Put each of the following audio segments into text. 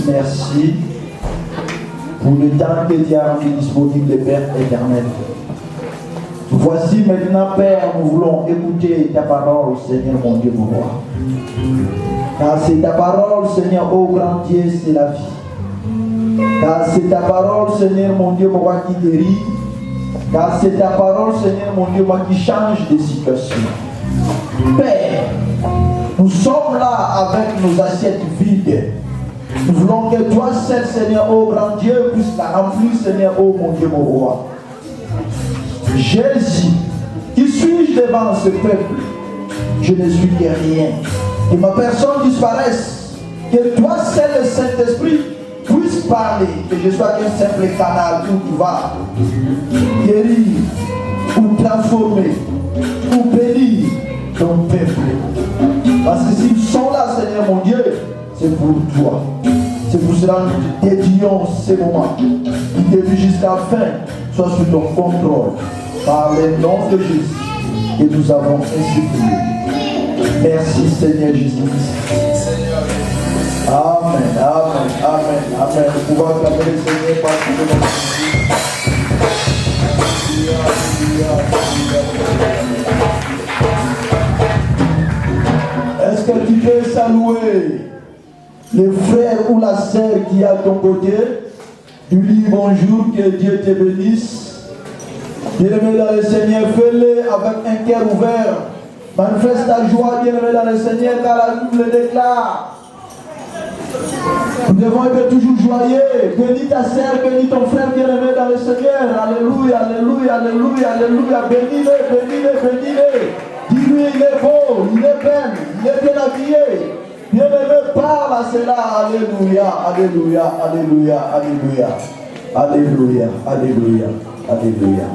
Merci pour le temps que Dieu a rendu disponible, Père éternel. Voici maintenant, Père, nous voulons écouter ta parole, Seigneur mon Dieu, mon roi. Car c'est ta parole, Seigneur, ô grand Dieu, c'est la vie. Car c'est ta parole, Seigneur mon Dieu, mon roi, qui guérit. Car c'est ta parole, Seigneur mon Dieu, moi, qui change des situations. Père, nous sommes là avec nos assiettes vides. Nous voulons que toi seul, Seigneur, ô grand Dieu, puisse la remplir, Seigneur, ô mon Dieu, mon roi. Jésus, qui suis-je devant ce peuple? Je ne suis que rien. Que ma personne disparaisse. Que toi seul, le Saint-Esprit, puisse parler. Que je sois qu'un simple canal où tu vas guérir, ou transformer, ou bénir ton peuple. Parce que s'ils sont là, Seigneur mon Dieu, c'est pour toi. C'est pour cela que nous te dédions ces moments. Du début jusqu'à la fin, soit sous ton contrôle. Par le nom de Jésus que nous avons ainsi prié. Merci Seigneur Jésus-Christ. Amen, amen, amen, amen. Nous pouvons acclamer le Seigneur parce que nous avons. Est-ce que tu peux saluer le frère ou la sœur qui est à ton côté? Tu dis bonjour, que Dieu te bénisse. Bien-aimé dans le Seigneur, fais-le avec un cœur ouvert. Manifeste ta joie, bien-aimé dans le Seigneur, car la Bible le déclare. Nous devons être toujours joyeux. Bénis ta sœur, bénis ton frère, bien-aimé dans le Seigneur. Alléluia, alléluia, alléluia, alléluia. Bénis-le, bénis-le, bénis-le. Dis-lui, il est beau, il est belle, il est bien habillé. Bien-aimé, parle à cela. Alléluia, alléluia, alléluia, alléluia. Alléluia, alléluia, alléluia.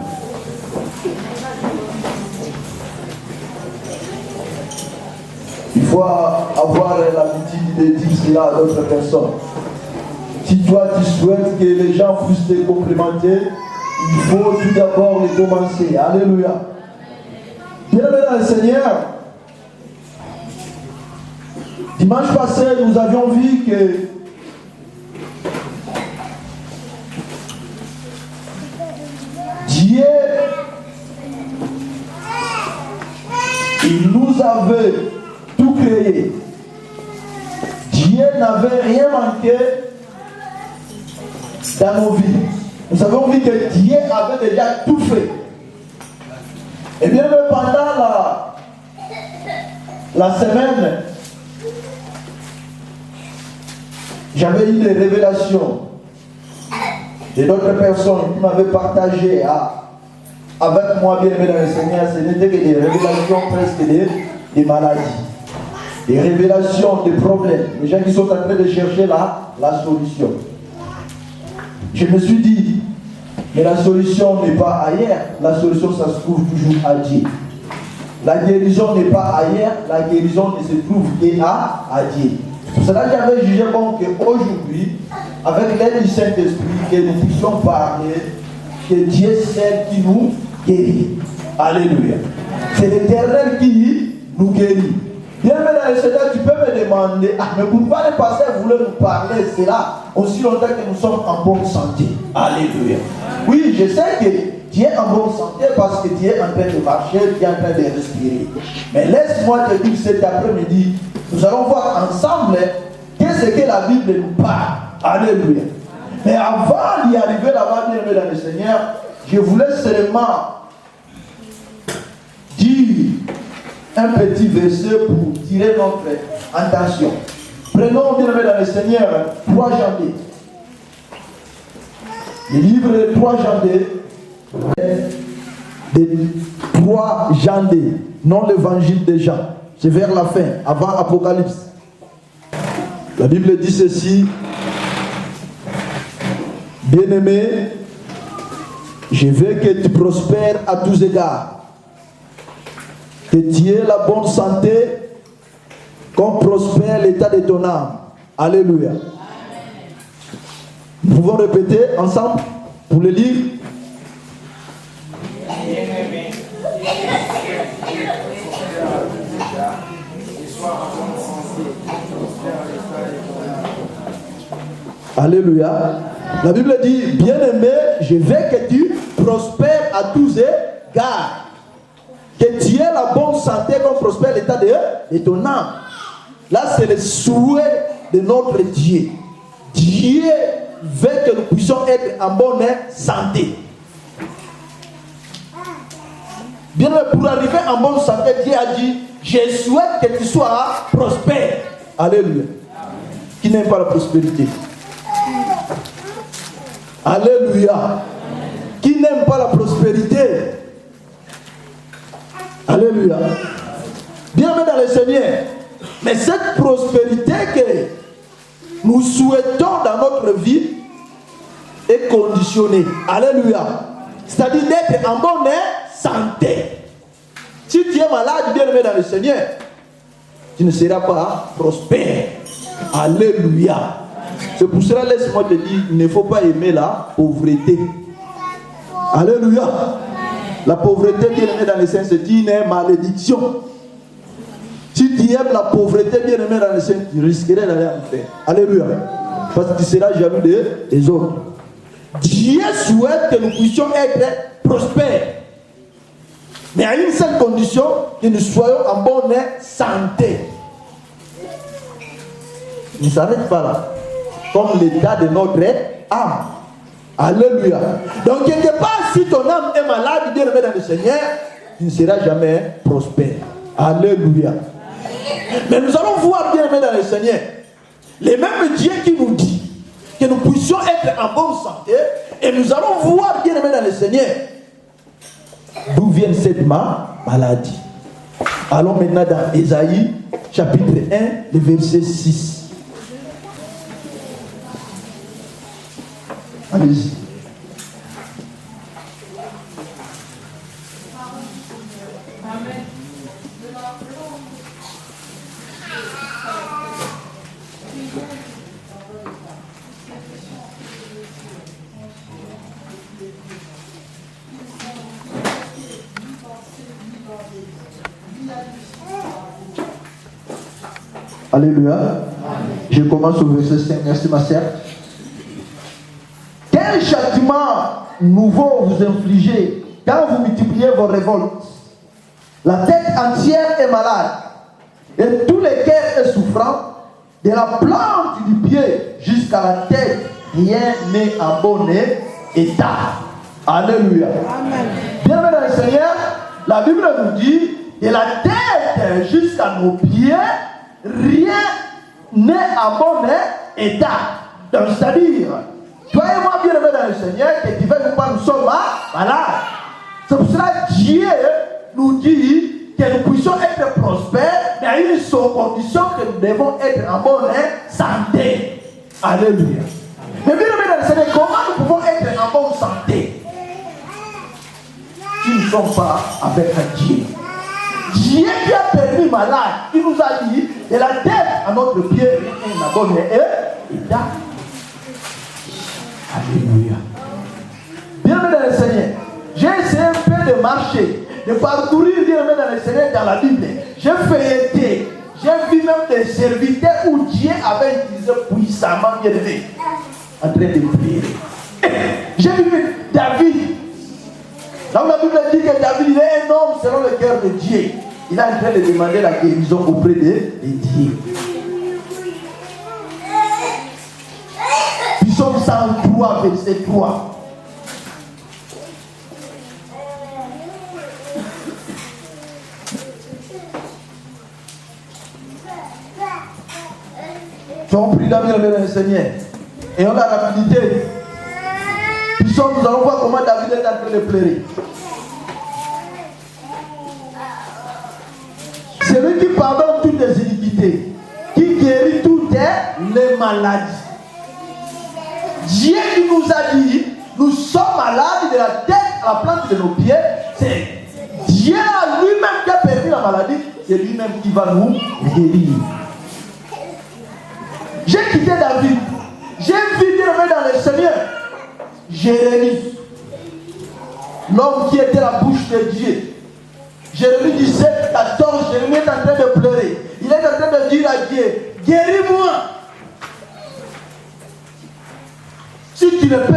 faut avoir l'habitude de dire cela à d'autres personnes. Si toi tu souhaites que les gens puissent te complimenter, il faut tout d'abord les commencer. Alléluia. Bien-aimés dans le Seigneur, dimanche passé, nous avions vu que Dieu, il nous avait tout créé. Dieu n'avait rien manqué dans nos vies. Nous avons vu que Dieu avait déjà tout fait. Et bien pendant la semaine, j'avais eu des révélations de d'autres personnes qui m'avaient partagé avec moi, bien aimé dans le Seigneur. Ce n'était que des révélations presque des maladies, des révélations des problèmes, des gens qui sont en train de chercher la solution. Je me suis dit, mais la solution n'est pas ailleurs, la solution ça se trouve toujours à Dieu. La guérison n'est pas ailleurs, la guérison ne se trouve qu'à Dieu. Pour cela, j'avais jugé bon qu'aujourd'hui, avec l'aide du Saint-Esprit, que nous puissions parler que Dieu seul qui nous guérit. Alléluia. C'est l'Éternel qui nous guérit. Bien aimé dans le Seigneur, tu peux me demander, mais pourquoi le pasteur voulait nous parler cela aussi longtemps que nous sommes en bonne santé? Alléluia. Oui, je sais que tu es en bonne santé parce que tu es en train de marcher, tu es en train de respirer. Mais laisse-moi te dire cet après-midi, nous allons voir ensemble qu'est-ce que la Bible nous parle. Alléluia. Mais avant d'y arriver là-bas, bien aimé dans le Seigneur, je voulais seulement dire un petit verset pour tirer notre attention. Prenons, bien aimé dans le Seigneur, 3 janvier. Le livre de 3 janvier, de 3 janvier, non l'évangile de Jean. C'est vers la fin, avant Apocalypse. La Bible dit ceci. Bien-aimé, je veux que tu prospères à tous égards. Que tu aies la bonne santé, qu'on prospère l'état de ton âme. Alléluia. Nous pouvons répéter ensemble pour le lire. Alléluia. La Bible dit, bien-aimé, je veux que tu prospères à tous égards. Que tu aies la bonne santé, qu'on prospère l'état de ton âme. Là, c'est le souhait de notre Dieu. Dieu veut que nous puissions être en bonne santé. Bien, pour arriver en bonne santé, Dieu a dit, je souhaite que tu sois prospère. Alléluia. Qui n'aime pas la prospérité? Alléluia. Qui n'aime pas la prospérité? Alléluia. Bienvenue dans le Seigneur. Mais cette prospérité que nous souhaitons dans notre vie est conditionnée. Alléluia. C'est-à-dire d'être en bonne santé. Si tu es malade, bien-aimé dans le Seigneur, tu ne seras pas prospère. Alléluia. C'est pour cela, laisse-moi te dire, il ne faut pas aimer la pauvreté. Alléluia. La pauvreté, bien-aimé dans le Seigneur, c'est une malédiction. Si tu aimes la pauvreté, bien-aimé dans le Seigneur, tu risquerais d'aller en enfer. Alléluia. Parce que tu seras jaloux des autres. Dieu souhaite que nous puissions être prospères. Mais à une seule condition, que nous soyons en bonne santé. Il ne s'arrête pas là. Comme l'état de notre âme. Alléluia. Donc quelque part, si ton âme est malade, bien aimé dans le Seigneur, tu ne seras jamais prospère. Alléluia. Mais nous allons voir, bien aimé dans le Seigneur, les mêmes Dieu qui nous dit que nous puissions être en bonne santé, et nous allons voir, bien aimé dans le Seigneur, d'où vient cette maladie. Allons maintenant dans Ésaïe, chapitre 1, le verset 6. Allez-y. Alléluia. Je commence au verset 5. Merci ma sœur. Quel châtiment nouveau vous infligez quand vous multipliez vos révoltes? La tête entière est malade et tout le cœur est souffrant. De la plante du pied jusqu'à la tête, rien n'est en bon état. Alléluia. Amen. Bien-aimés dans le Seigneur, la Bible nous dit, de la tête jusqu'à nos pieds, rien n'est en bon état. Donc, c'est-à-dire, toi et moi, bien-aimés dans le Seigneur, que tu veux pas, nous sommes malades. C'est pour cela que Dieu nous dit que nous puissions être prospères, mais à une seule condition, que nous devons être en bonne santé. Alléluia. Mais bien aimé dans le Seigneur, comment nous pouvons être en bonne santé si nous ne sommes pas avec Dieu? Dieu qui a permis malade, qui nous a dit de la tête à notre pied, rien en bonne état. Alléluia. Bien aimé dans le Seigneur, j'ai essayé un peu de marcher, de parcourir bien aimé dans le Seigneur dans la Bible. J'ai feuilleté, j'ai vu même des serviteurs où Dieu avait utilisé puissamment bien aimé en train de prier. J'ai vu David. Là où la Bible dit que David il est un homme selon le cœur de Dieu. Il est en train de demander la guérison auprès de Dieu. Psaume 103, verset 3. Soyons prudents, bien aimés dans le Seigneur. Et on a la rapidité. Puis nous allons voir comment David est en train de pleurer. C'est lui qui pardonne toutes les iniquités, qui guérit toutes les maladies. Dieu qui nous a dit, nous sommes malades de la tête à la plante de nos pieds. C'est Dieu lui-même qui a permis la maladie. C'est lui-même qui va nous guérir. J'ai quitté David. J'ai vu bien dans le Seigneur Jérémie, l'homme qui était la bouche de Dieu. Jérémie 17, 14, Jérémie est en train de pleurer. Il est en train de dire à Dieu, guéris-moi. Si tu le peux.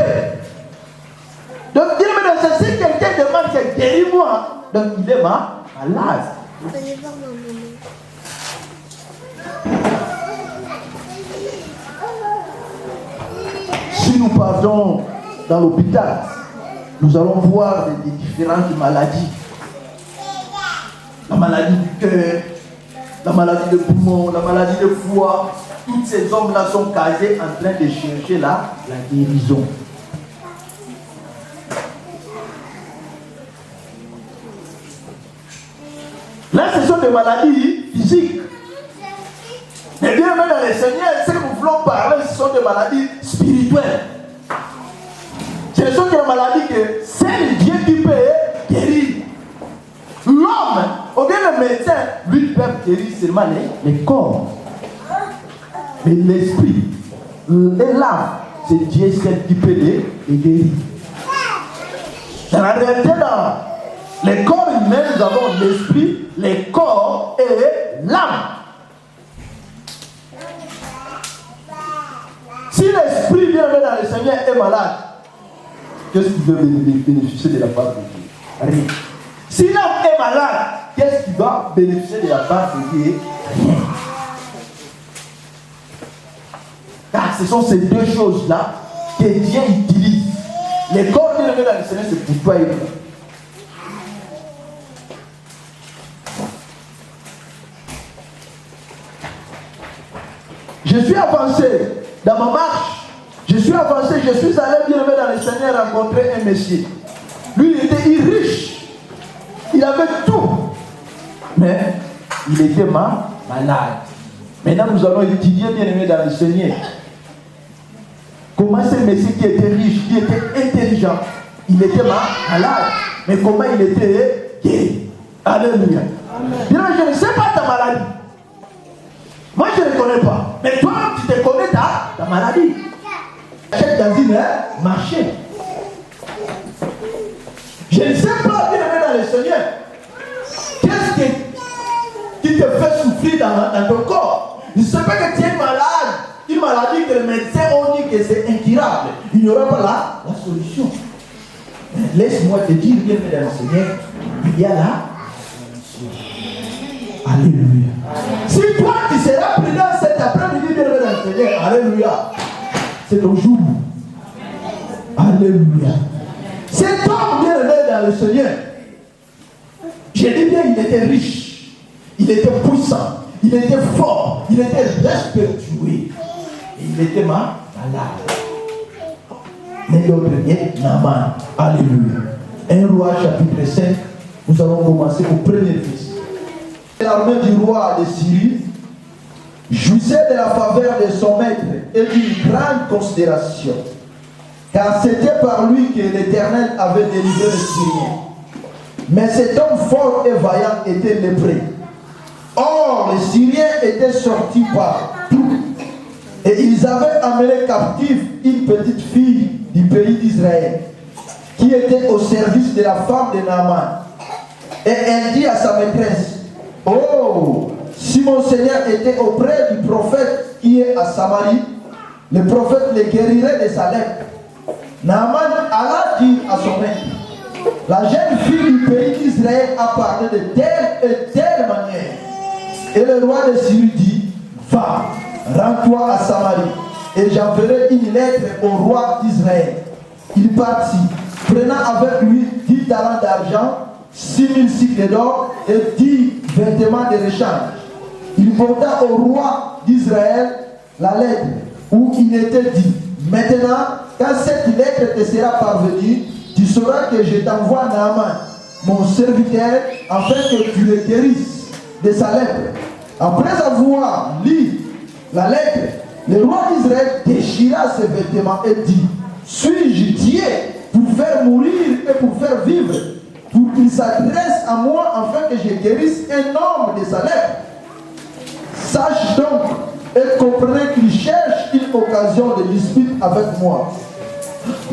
Donc, Dieu me dit, si quelqu'un demande que guéris-moi, donc il est malade. Si nous partons dans l'hôpital, nous allons voir des différentes maladies. La maladie du cœur, la maladie de poumon, la maladie de foie. Tous ces hommes-là sont casés en train de chercher la guérison. Là, ce sont des maladies physiques. Mais bien même dans les Seigneurs, ce que nous voulons parler, ce sont des maladies spirituelles. Ce sont des maladies que c'est Dieu qui peut guérir. L'homme, au lieu le médecin, lui peut guérir seulement les corps. Mais l'esprit et l'âme, c'est Dieu seul qui peut les guérir. Dans la réalité, dans les corps humains, nous avons l'esprit, les corps et l'âme. Si l'esprit vient dans le Seigneur est malade, qu'est-ce qu'il veut bénéficier de la part de Dieu? Rien. Si l'âme est malade, qu'est-ce qu'il va bénéficier de la part de Dieu? Rien. Car ce sont ces deux choses-là que Dieu utilise. Les corps bien dans le Seigneur, c'est pour toi et moi. Je suis avancé dans ma marche. Je suis avancé, je suis allé bien dans le Seigneur rencontrer un monsieur. Lui, il était riche. Il avait tout. Mais il était malade. Maintenant, nous allons étudier bien aimé dans le Seigneur. Comment ce monsieur qui était riche, qui était intelligent, il était malade. Mais comment il était guéri. Alléluia. Bien, je ne sais pas ta maladie. Moi, je ne connais pas. Mais toi, tu te connais ta maladie. Achète dans une marché. Je ne sais pas, bien aimé dans le Seigneur, qu'est-ce qui te fait souffrir dans ton corps. Il se peut que tu es malade, une maladie que les médecins ont dit que c'est incurable. Il n'y aura pas la solution. Laisse-moi te dire, bien aimé dans le Seigneur, il y a la solution. Alléluia. Si toi tu seras prudent cet après-midi, bien aimé dans le Seigneur, alléluia, c'est ton jour. Alléluia. Cet homme bien aimé dans le Seigneur, je dis bien, il était riche, il était puissant, il était fort, il était respectueux, il était malade. Mais l'autre est Naaman. Alléluia. 1 Roi chapitre 5, nous allons commencer au premier fils. L'armée du roi de Syrie jouissait de la faveur de son maître et d'une grande considération. Car c'était par lui que l'Éternel avait délivré les Syriens. Mais cet homme fort et vaillant était lépré. Or, les Syriens étaient sortis partout. Et ils avaient amené captive une petite fille du pays d'Israël, qui était au service de la femme de Naaman. Et elle dit à sa maîtresse, « Oh, si mon Seigneur était auprès du prophète qui est à Samarie, le prophète le guérirait de sa lèpre. » Naaman alla dire à son maître, « La jeune fille du pays d'Israël a parlé de telle et telle manière. » Et le roi de Syrie dit, « Va, rends-toi à Samarie, et j'enverrai une lettre au roi d'Israël. » Il partit, prenant avec lui 10 talents d'argent, 6000 cycles d'or et 10 vêtements de rechange. Il porta au roi d'Israël la lettre où il était dit, « Maintenant, quand cette lettre te sera parvenue, tu sauras que je t'envoie Naaman, mon serviteur, afin que tu le guérisses de sa lèpre. » Après avoir lu la lettre, le roi d'Israël déchira ses vêtements et dit, « Suis-je Dieu pour faire mourir et pour faire vivre, pour qu'il s'adresse à moi afin que je guérisse un homme de sa lèpre? Sache donc et comprenez qu'il cherche une occasion de dispute avec moi. »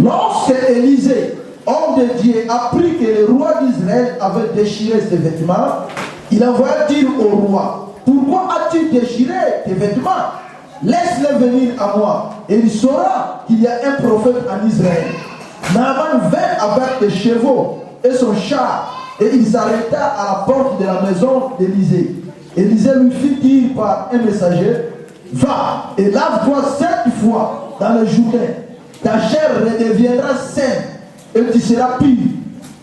Lorsque Élisée, homme de Dieu, apprit que le roi d'Israël avait déchiré ses vêtements, il envoya dire au roi, « Pourquoi as-tu déchiré tes vêtements? Laisse-les venir à moi, et il saura qu'il y a un prophète en Israël. » Naaman vint avec des chevaux et son char, et il s'arrêta à la porte de la maison d'Élisée. Élisée lui fit dire par un messager, « Va et lave-toi 7 fois dans le Jourdain. Ta chair redeviendra saine et tu seras pur. »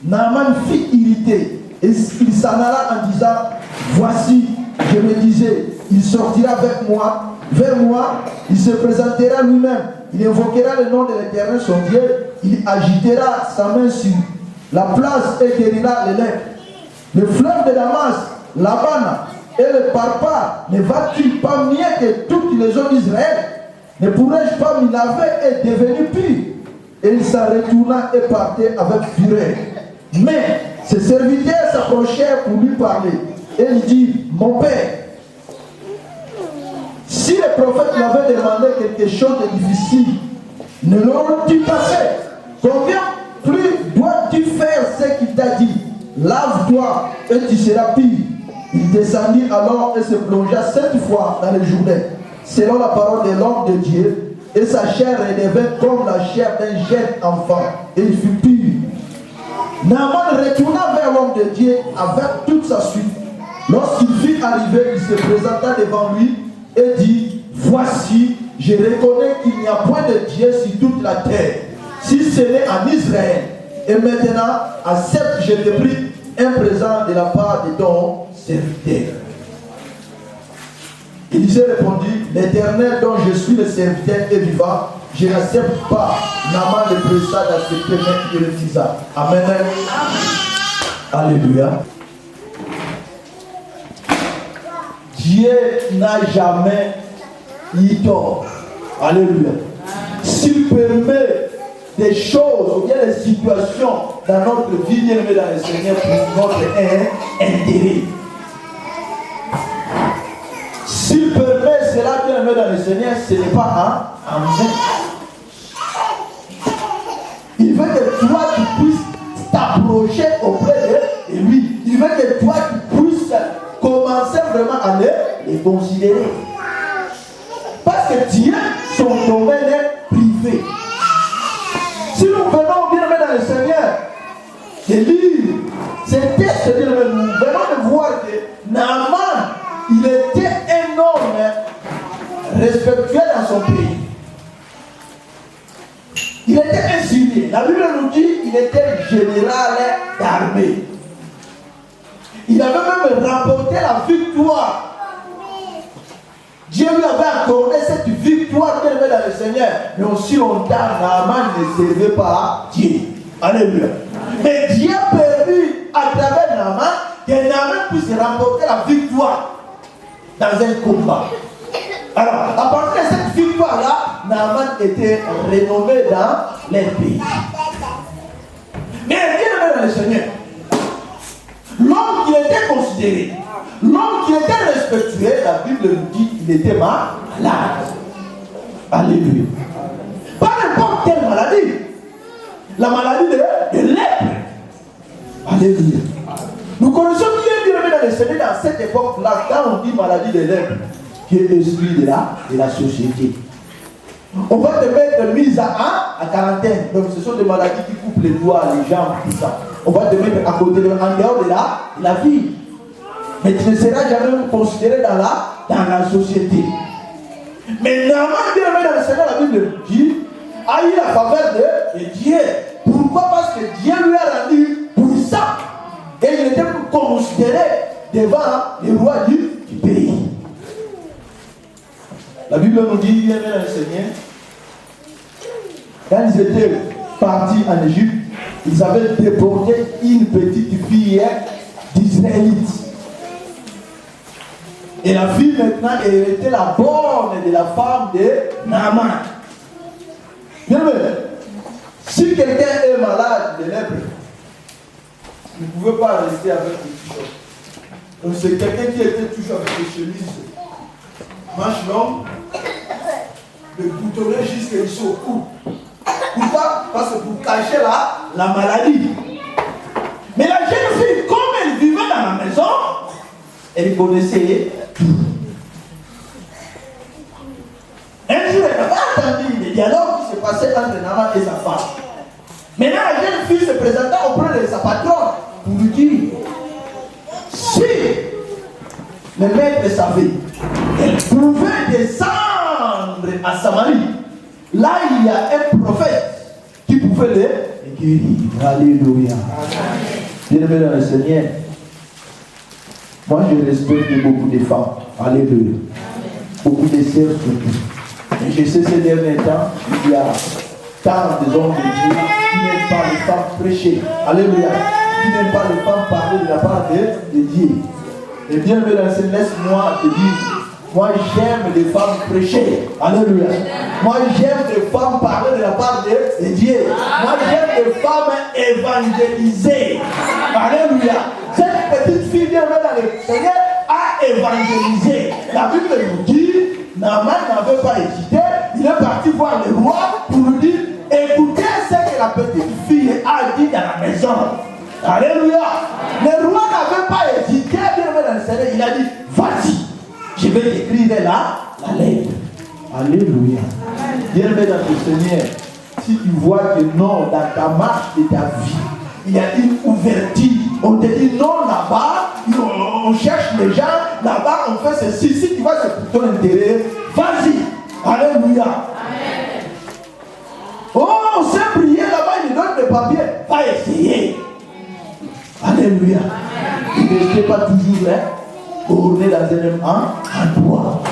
Naaman fit irrité et il s'en alla en disant, « Voici, je me disais, il sortira vers moi, il se présentera lui-même, il invoquera le nom de l'Éternel son Dieu, il agitera sa main sur la place et guérira les lèpres. Le fleuve de Damas, l'Abana et le Parpar, ne va-t-il pas mieux que toutes les eaux d'Israël? Ne pourrais-je pas m'y laver et devenir pur? » Et il s'en retourna et partait avec fureur. Mais ses serviteurs s'approchèrent pour lui parler. Et il dit, « Mon père, si le prophète l'avait demandé quelque chose de difficile, ne l'auront-ils pas fait? Combien plus dois-tu faire ce qu'il t'a dit? Lave-toi et tu seras pur. » Il descendit alors et se plongea 7 fois dans le Jourdain, selon la parole de l'homme de Dieu, et sa chair redevint comme la chair d'un jeune enfant, et il fut pur. Naaman retourna vers l'homme de Dieu avec toute sa suite. Lorsqu'il fut arrivé, il se présenta devant lui et dit, « Voici, je reconnais qu'il n'y a point de Dieu sur toute la terre, si ce n'est en Israël. Et maintenant, accepte, je te prie, un présent de la part de ton serviteur. » Élisée répondit, « L'Éternel dont je suis le serviteur est vivant, je n'accepte pas. » Naaman le pressa d'accepter, mais il refusa. Amen. Alléluia. Dieu n'a jamais eu tort. Alléluia. S'il permet des choses ou bien des situations dans notre vie, bien aimé dans le Seigneur, pour notre intérêt. S'il permet Seigneur, ce n'est pas en vain. Il veut que toi, tu puisses t'approcher auprès de lui. Il veut que toi, tu puisses commencer vraiment à les considérer. Parce que Dieu, son domaine est privé. Si nous venons bien dans le Seigneur, c'est lire, c'est texte, nous venons de voir que Naaman, il était un homme respectueux dans son pays. Il était un Syrien. La Bible nous dit qu'il était général d'armée. Il avait même remporté la victoire. Dieu lui avait accordé cette victoire qu'il avait dans le Seigneur. Mais aussi longtemps, Naaman ne servait pas Dieu. Alléluia. Mais Dieu a permis à travers Naaman que Naaman puisse remporter la victoire dans un combat. Alors, à partir de cette victoire-là, Naaman était renommé dans les pays. Mais bien dans le Seigneur, l'homme qui était considéré, l'homme qui était respectué, la Bible nous dit qu'il était malade. Alléluia. Pas n'importe quelle maladie. La maladie de lèpre. Alléluia. Nous connaissons bien dans le Seigneur dans cette époque-là, quand on dit maladie de lèpre, qui est l'esprit de la société. On va te mettre mise à quarantaine. Donc ce sont des maladies qui coupent les doigts, les jambes, tout ça. On va te mettre à côté en dehors de la vie. Mais tu ne seras jamais considéré dans la société. Mais Naaman, bien dans le Seigneur, la Bible dit, a eu la faveur de Dieu. Pourquoi? Parce que Dieu lui a rendu puissant. Et il était considéré devant les rois du pays. La Bible nous dit, bien dans le Seigneur, quand ils étaient partis en Égypte, ils avaient déporté une petite fille d'Israélite. Et la fille maintenant, elle était la borne de la femme de Naaman. Bien, si quelqu'un est malade de lèpre, vous ne pouvez pas rester avec les t-shirts. Donc c'est quelqu'un qui était toujours avec les chemises manches longues, le boutonnet jusqu'au cou. Pourquoi? Parce que pour cacher la maladie. Mais la jeune fille, comme elle vivait dans la maison, elle connaissait tout. Un jour, elle avait entendu les dialogues qui se passaient entre Naaman et sa femme. Maintenant, la jeune fille se présenta auprès de sa patronne pour lui dire, si le maître savait, elle pouvait descendre à Samarie. Là, il y a un prophète qui pouvait les guérir. Alléluia. Bien-aimé dans le Seigneur, moi je respecte beaucoup de femmes. Alléluia. Beaucoup de sœurs surtout. Et je sais ces derniers temps, il y a tant de hommes de Dieu qui n'aiment pas les femmes prêcher. Alléluia. Qui n'aiment pas les femmes parler de la part de Dieu. Et bien, laisse-moi te dire, moi j'aime les femmes prêcher. Alléluia. Moi j'aime les femmes parler de la part de Dieu. Moi j'aime les femmes évangéliser. Alléluia. Cette petite fille vient dans le Seigneur a évangélisé. La Bible nous dit, Naaman n'avait pas hésité. Il est parti voir le roi pour lui dire, écoutez ce que la petite fille a dit dans la maison. Alléluia. Le roi n'avait pas hésité à bien dans le Seigneur. Il a dit, vas-y, je vais t'écrire la lettre. Alléluia. Bien dans le Seigneur, si tu vois que non, dans ta marche de ta vie, il y a une ouverture. On te dit non là-bas, on cherche les gens, là-bas on fait ceci. Si tu vois c'est pour ton intérêt, vas-y. Alléluia. Amen. Oh, on sait prier là-bas, il donne des papiers. Va essayer. Alléluia. Ne restez pas toujours là, orné dans un même endroit.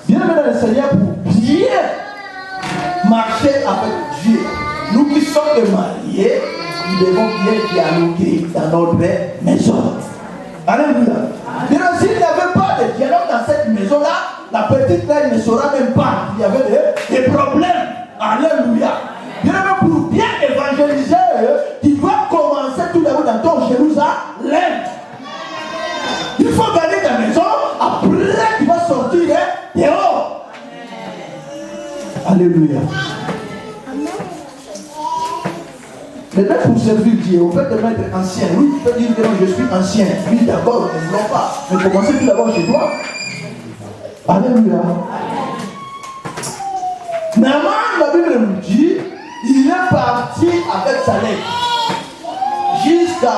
Bien dans le Seigneur pour bien marcher avec Dieu. Nous qui sommes mariés, nous devons bien dialoguer dans notre maison. Alléluia. Mais s'il n'y avait pas de dialogue dans cette maison-là, la petite reine ne saura même pas qu'il y avait des problèmes. Alléluia. Bien pour bien évangéliser, tu dois commencer tout d'abord dans ton Jérusalem. Il faut gagner ta maison, après tu vas sortir Alléluia. Maintenant, pour servir Dieu, on peut te mettre ancien. Oui, tu peux dire que non, je suis ancien. Oui, d'abord, ne voulons pas. Mais commencez tout d'abord chez toi. Alléluia. Naaman, la Bible nous dit, il est parti avec sa lettre jusqu'à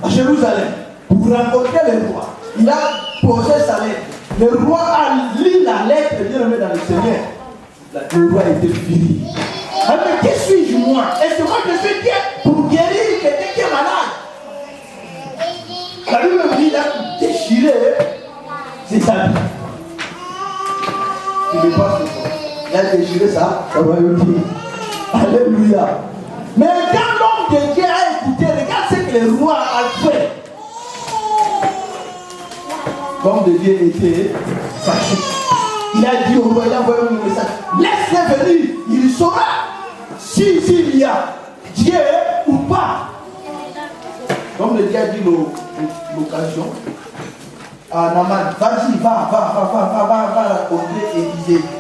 Jérusalem pour rencontrer le roi. Il a posé sa lettre. Le roi a lu la lettre bien aimé dans le Seigneur. Le roi était fini. Mais qui suis-je moi? Est-ce que moi je suis qui pour guérir quelqu'un qui est malade? La Bible me dit, il a déchiré ses habits. Il n'est pas ce il a déchiré ça royauté. Alléluia. Mais quand l'homme de Dieu a écouté, regarde ce que le roi a fait. L'homme de Dieu était fâché. Il a dit au roi, il a envoyé un message. Laisse-le venir, il saura s'il y a Dieu ou pas. L'homme de Dieu a dit l'occasion. Ah, Naaman, vas-y, va rencontrer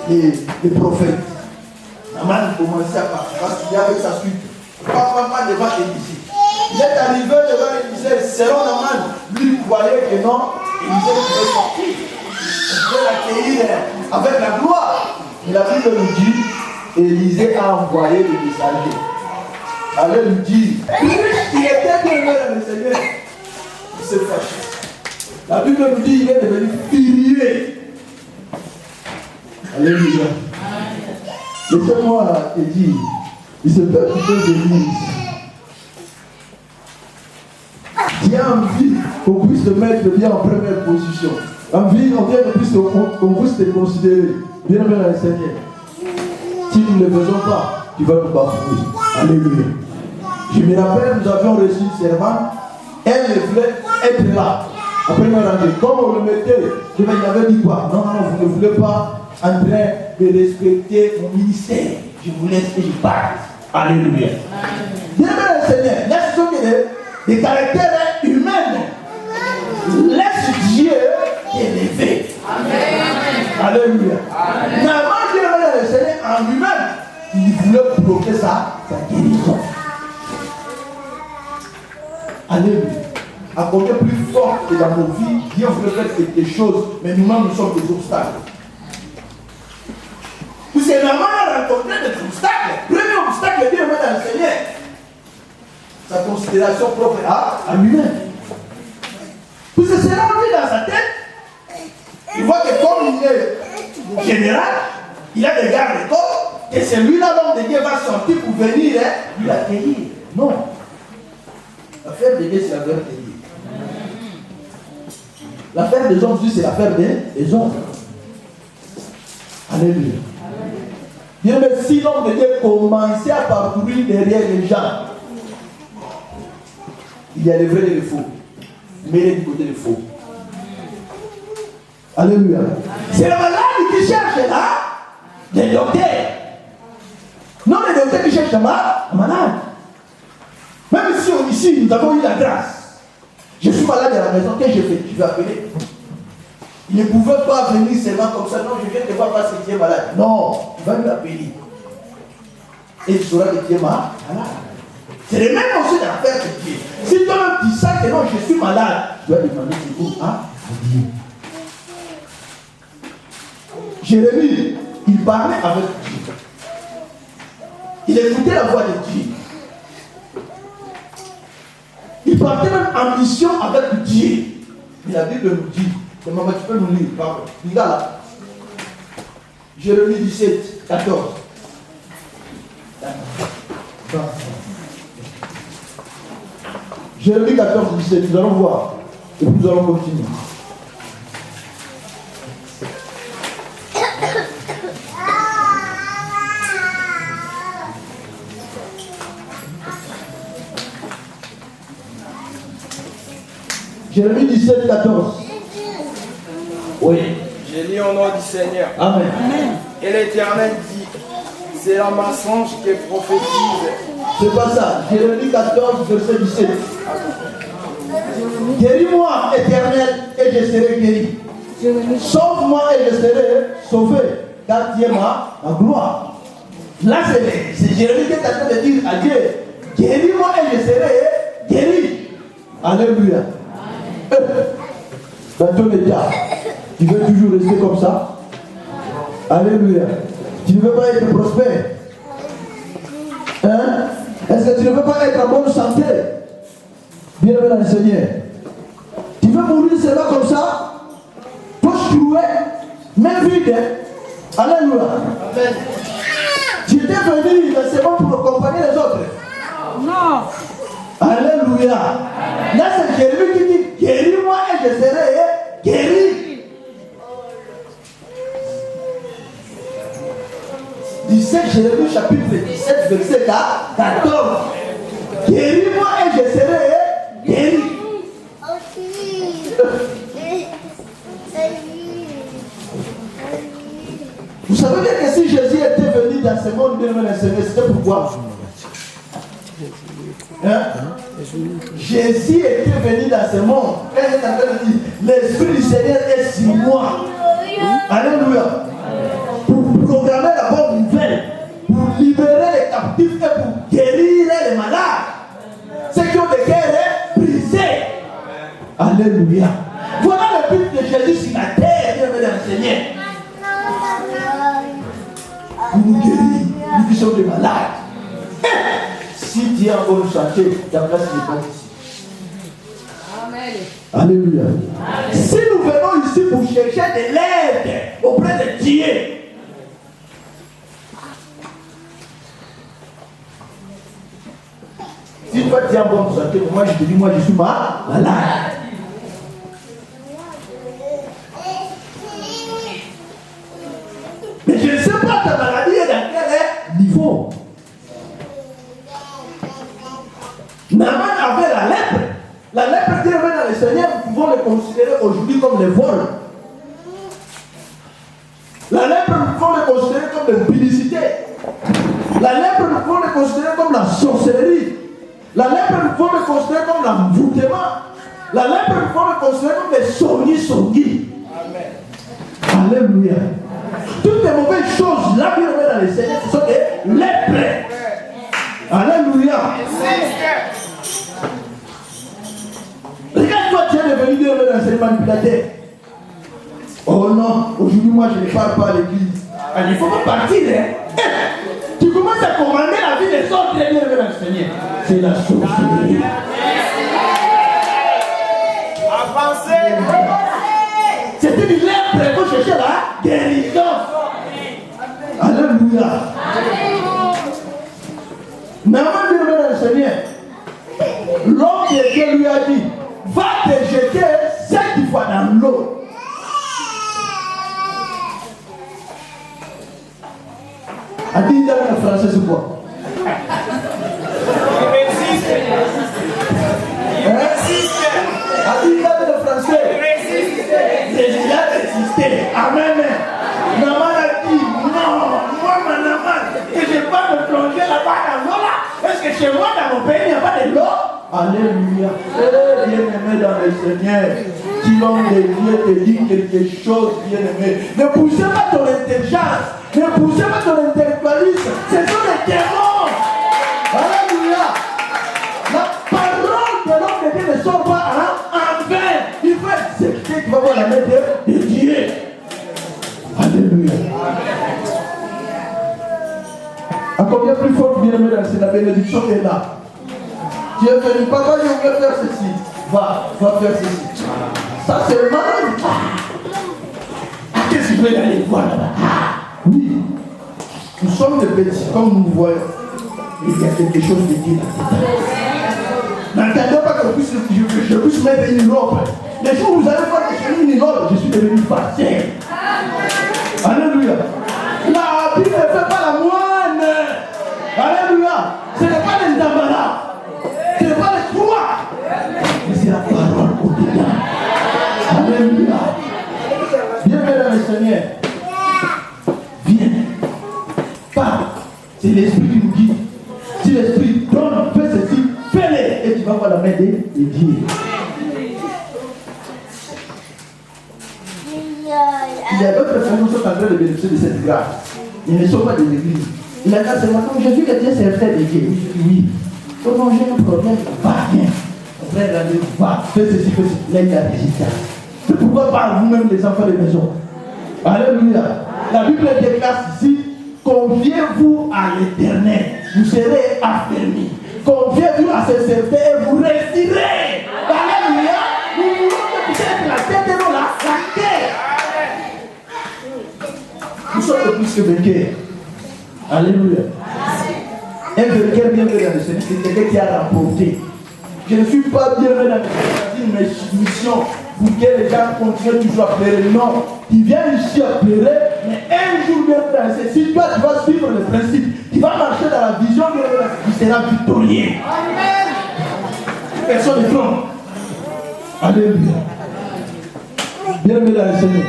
Élisée, les prophètes. Naaman commençait à partir parce qu'il y avait sa suite. Pas devant Élisée. Il est arrivé devant Élisée, selon Naaman, lui croyait que non, Élisée pouvait sortir. Il pouvait l'accueillir avec la gloire. Mais la Bible nous dit, Élisée a envoyé le messager. Allez lui dire, il était bien aimé dans le Seigneur. Il s'est fâché. La Bible nous dit qu'il est devenu furieux. Alléluia. Laissez-moi te dire, il se peut que Dieu bénisse. Dieu a envie qu'on puisse te mettre bien en première position. Envie, on vient de plus qu'on puisse te considérer bien dans le Seigneur. Si nous ne le faisons pas, tu vas nous bafouer. Alléluia. Je me rappelle, nous avions reçu une servante. Elle voulait être là. Après me rendre, comme on le mettait, il avait dit quoi? Non, vous ne voulez pas en train de respecter mon ministère. Je vous laisse et je parte. Alléluia. Bien le Seigneur, laisse ce que des caractères humains. Laisse Dieu t'élever. Alléluia. Naaman, Dieu le Seigneur en lui-même, il voulait bloquer sa guérison. Alléluia. À côté plus fort que dans nos vies, Dieu voulait faire quelque chose, mais nous-mêmes nous sommes des obstacles. Puisque Naaman a rencontré des obstacles. Premier obstacle, Dieu met dans le Seigneur. Sa considération propre à lui-même. Puisque c'est là lui dans sa tête, il voit que comme il est général, il a des gardes de corps, et c'est lui-là l'homme de Dieu va sortir pour venir lui accueillir. Non. L'affaire de Dieu, c'est l'affaire de Dieu. L'affaire des hommes, c'est l'affaire des hommes. Alléluia. Bien, mais si l'homme de Dieu commençait à parcourir derrière les gens, il y a les vrais et les faux. Mais il est du côté des faux. Alléluia. C'est le malade qui cherche là des docteurs. Non, les docteurs qui cherchent un malade. Même si ici, nous avons eu la grâce. Je suis malade à la maison, qu'est-ce que je fais? Je vais appeler. Il ne pouvait pas venir seulement comme ça. Non, je viens te voir parce que tu es malade. Non, tu vas lui appeler. Et tu sauras que tu es malade. C'est le même aussi dans l'affaire de Dieu. Si toi-même tu sais que non, je suis malade, tu vas demander secours à Dieu. Jérémie, il parlait avec Dieu. Il écoutait la voix de Dieu. Il partait même en mission avec Dieu. Mais la Bible nous dit, maman, tu peux nous lire, pardon. Regarde là. Jérémie 17, 14. Jérémie 14, 17, nous allons voir. Et puis nous allons continuer. Jérémie 17, 14. Oui. J'ai lu au nom du Seigneur. Amen. Et l'Éternel dit, c'est un mensonge qui prophétise. C'est pas ça. Jérémie 14, verset 17. Guéris-moi, Éternel, et je serai guéri. Sauve-moi et je serai sauvé. car tu es ma gloire. Là, c'est Jérémie qui est en train de dire à Dieu, guéris-moi et je serai guéri. Alléluia. Dans ton état, tu veux toujours rester comme ça? Alléluia. Tu ne veux pas être prospère? Hein? Est-ce que tu ne veux pas être en bonne santé? Bien-aimé dans le Seigneur. Tu veux mourir seulement comme ça? Poche clouée, même vide. Alléluia. Amen. Tu étais venu dans ce monde pour accompagner les autres? Non. Alléluia. Là, c'est Jérémie qui dit, guéris-moi et je serai guéri. 17 Jérémie chapitre 17 verset 14. Guéris-moi et je serai guéri. Vous savez bien que si Jésus était venu dans ce monde, c'était pourquoi? Hein? Jésus était venu dans ce monde. Et il est en train de dire, l'Esprit du Seigneur est sur moi. Alléluia. Pour programmer la bonne nouvelle, pour libérer les captifs et pour guérir les malades. Ceux qui ont des cœurs brisés. Alléluia. Voilà le but de Jésus sur la terre, bien-aimé dans le Seigneur. Pour nous guérir, nous qui sommes des malades. Si tu es en bonne santé, ta place n'est pas ici. Amen. Alléluia. Si nous venons ici pour chercher de l'aide auprès de Dieu, si toi tu es en bonne santé, moi je te dis, moi je suis malade. Mais je ne sais pas ta maladie est dans quel niveau. Naaman avait la lèpre. La lèpre qui revient dans le Seigneur, nous pouvons le considérer aujourd'hui comme le vol. La lèpre, nous pouvons le considérer comme l'impudicité. La lèpre, nous pouvons le considérer comme la sorcellerie. La lèpre, nous pouvons le considérer comme l'envoûtement. La lèpre, nous pouvons le considérer comme les songi. Amen. Alléluia. Toutes les mauvaises choses là qui reviennent dans le Seigneur, ce sont des lèpres. Alléluia. Regarde-toi, tu es devenu Dieu dans ces manipulateurs. Oh non, aujourd'hui moi je ne parle pas à l'église. Il ne faut pas partir. Hein? Tu commences à commander la vie des autres et bien dans le Seigneur. C'est la sorcellerie. Avancez. C'est une lèpre pour chercher la guérison. Alléluia. Naaman dit dans le Seigneur, l'homme de Dieu lui a dit, va te jeter 7 fois dans l'eau. A dit dans le français c'est quoi? A dit dans le français, il a résisté. Amen. Naaman a dit, non, moi Naaman, que je ne vais pas me plonger là-bas dans l'eau là. Est-ce que chez moi dans mon pays il n'y a pas de l'eau? Alléluia. Bien-aimé dans le Seigneur, qui l'homme de Dieu te dit quelque chose, bien-aimé. Ne poussez pas ton intelligence, ne poussez pas ton intellectualisme. Ce sont des démons. Alléluia. La parole de l'homme de Dieu ne sort pas en vain. Il faut exécuter, tu vas voir la main de Dieu. Alléluia. À combien plus fort, bien-aimé dans le Seigneur, la bénédiction est là. Tu es venu, papa, je voudrais faire ceci. Va faire ceci. Ça c'est le malade. Qu'est-ce que je vais aller voir là-bas? Oui. Nous sommes des petits, comme nous voyons. Il y a quelque chose de Dieu là-dedans. N'entendez pas que je puisse mettre une robe. Les jours où vous allez voir que je suis une robe, je suis devenu pasteur. Alléluia. La Bible ne fait pas la moine. Alléluia. Ce n'est pas les embarras. Ce n'est pas les croix. Mais c'est la parole au-dedans. Alléluia. Bienvenue dans le Seigneur. Viens. Pas. C'est l'Esprit qui nous guide. Si l'Esprit donne, fais ceci, fais-le. Et tu vas voir la main de Dieu. il y a d'autres personnes qui sont en train de bénéficier de cette grâce. Ils ne sont pas des églises. Il a dit, c'est moi, comme Jésus qui a dit, c'est frère de Dieu. Oui. Comment j'ai un problème, va bien. Mon frère a dit, va, fais ceci, fais ceci. Là, il y a des résultats. C'est pourquoi par vous-même, les enfants de maison. Alléluia. La Bible déclare ici, confiez-vous à l'Éternel, vous serez affermis. Confiez-vous à ses serviteurs et vous réussirez. Alléluia. Nous voulons que vous êtes la tête et non la terre. Nous sommes plus que vainqueurs. Alléluia. Un vainqueur bien venu dans le Seigneur, c'est quelqu'un qui a remporté. Je ne suis pas bien venu dans le Seigneur, une mission pour que les gens continuent toujours à pleurer. Non, tu viens ici à pleurer, mais un jour bien dans le Seigneur, si toi tu vas suivre le principe, tu vas marcher dans la vision de Dieu, tu seras victorieux. Amen. Personne ne trompe. Alléluia. Bienvenue dans le Seigneur.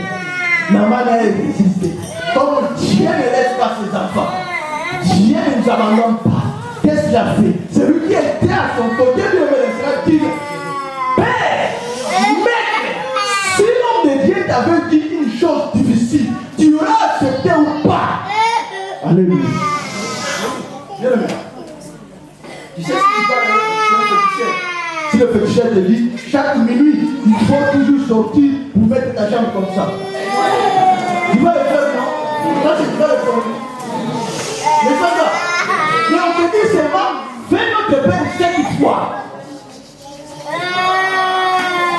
Maman a existé. Comme Dieu ne laisse pas ses enfants, Dieu ne nous abandonne pas. Qu'est-ce qu'il a fait? C'est lui qui était à son côté, Dieu me laissera dire, Père, Maître, si l'homme de Dieu t'avait dit une chose difficile, tu auras accepté ou pas? Alléluia. Bien-aimé. Tu sais ce qui parle de si le féticheur te dit, chaque minuit, il faut toujours sortir pour mettre ta jambe comme ça. Tu vas le faire, non? Ça, c'est très important. Mais pas ça. Mais on te dit seulement, fais notre Père chaque fois.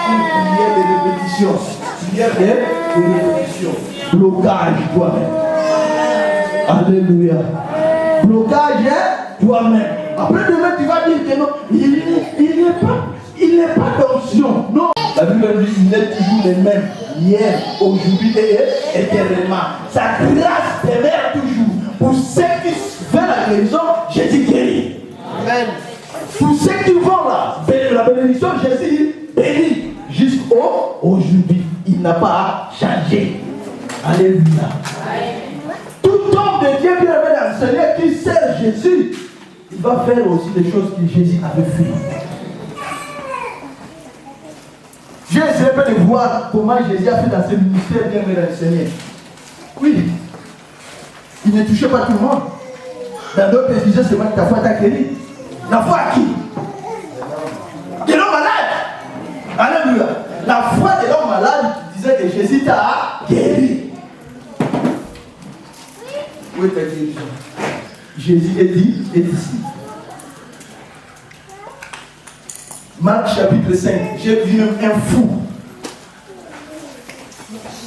Il y a des répétitions. Il y a des répétitions. Blocage toi-même. Alléluia. Blocage toi-même. Après demain, tu vas dire que non, il n'est pas d'option. Non. La Bible dit qu'il est toujours le même. Hier, aujourd'hui et éternellement. Sa grâce demeure toujours. Pour ceux qui veulent la guérison, Jésus guérit. Amen. Pour ceux qui vont là, la bénédiction, Jésus bénit. Jusqu'aujourd'hui, il n'a pas changé. Alléluia. Tout homme de Dieu qui est dans le Seigneur, qui sert Jésus, il va faire aussi des choses que Jésus avait fait. J'ai essayé de voir comment Jésus a fait dans ce ministère bien dans le Seigneur. Oui. Il ne touchait pas tout le monde. Dans d'autres pays, c'est moi ta foi t'a guéri. La foi à qui? De l'homme malade. Alléluia. La foi de l'homme malade disait que Jésus t'a guéri. Où est ta guérison? Jésus est dit, est ici. Marc chapitre 5, j'ai vu un fou.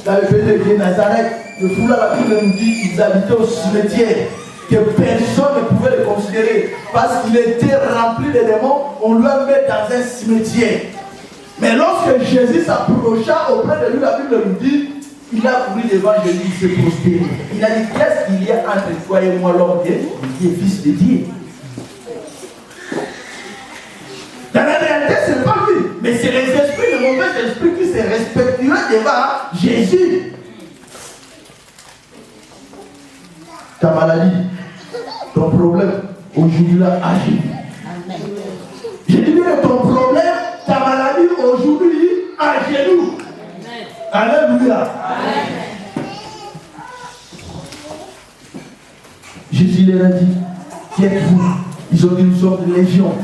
Dans le pays de Nazareth, le fou là, la Bible nous dit qu'ils habitaient au cimetière, que personne ne pouvait le considérer, parce qu'il était rempli de démons, on lui a mis dans un cimetière. Mais lorsque Jésus s'approcha auprès de lui, la Bible nous dit, il a couru devant Jésus, il s'est prosterné. Il a dit, qu'est-ce qu'il y a entre toi et moi, l'homme de Dieu, fils de Dieu? Dans la réalité, ce n'est pas lui, mais c'est les esprits, les mauvais esprits qui se respectueux devant Jésus. Ta maladie, ton problème, aujourd'hui là, agit. J'ai dit que ton problème, ta maladie, aujourd'hui, à genoux. Alléluia. Jésus leur a dit, qui êtes-vous? Ils ont dit, nous sommes des légions.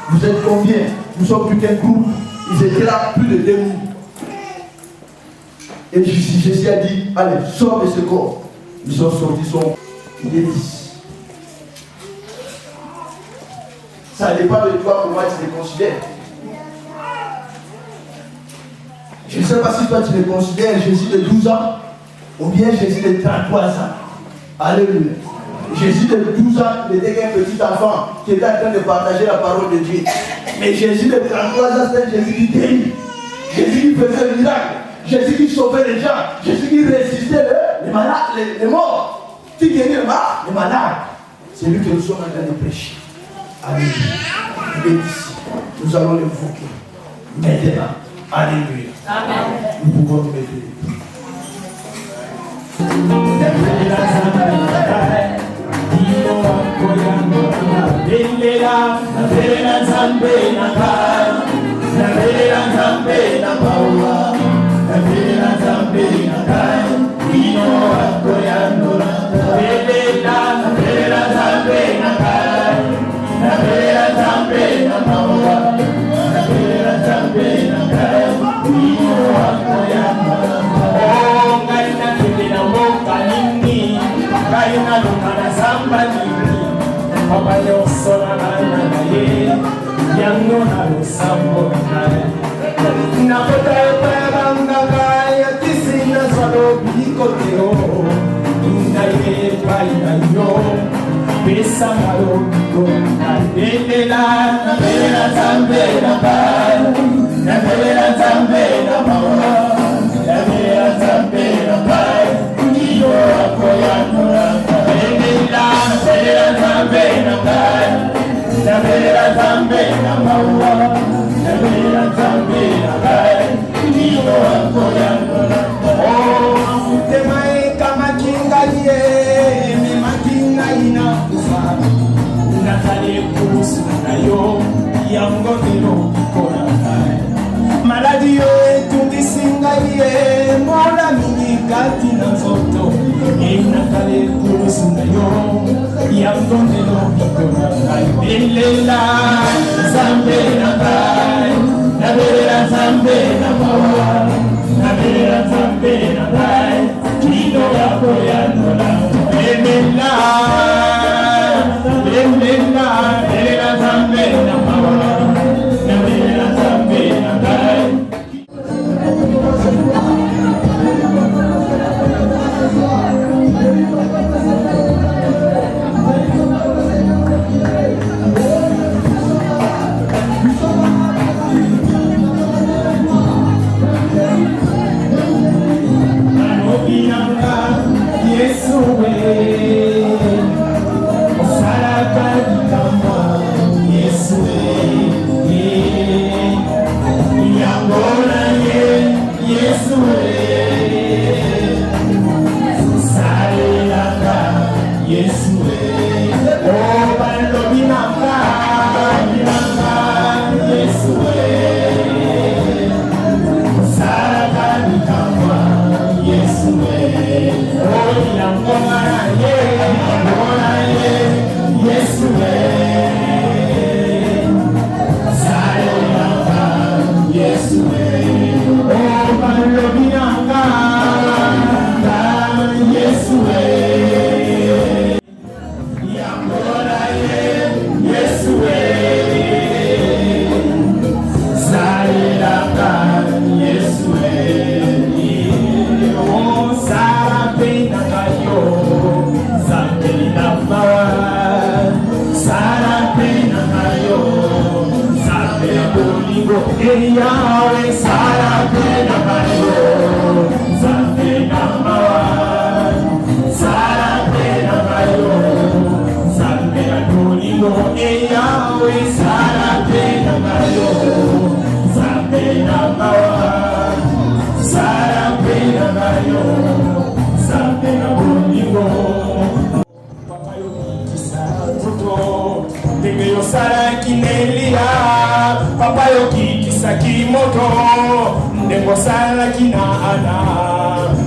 Vous êtes combien? Nous sommes plus qu'un groupe. Ils étaient là plus de 2000. Et Jésus a dit, allez, sors de ce corps. Ils sont sortis, il est 10. Ça dépend de toi comment tu les considères. Je ne sais pas si toi tu les considères Jésus de 12 ans ou bien Jésus de 33 ans. Alléluia. Jésus de 12 ans, il était un petit enfant qui était en train de partager la parole de Dieu. Mais Jésus de 33 ans, c'était Jésus qui guérit. Jésus qui faisait le miracle. Jésus qui sauvait les gens. Jésus qui résistait les malades, les morts. Qui guérit les malades. C'est lui que nous sommes en train de prêcher. Alléluia. Il est ici. Nous allons l'évoquer. Maintenant. Alléluia. Amen. Nous pouvons nous mettre.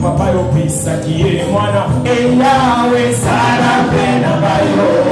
Papa yo pisa kie mwana, Yahweh sara pena bayo.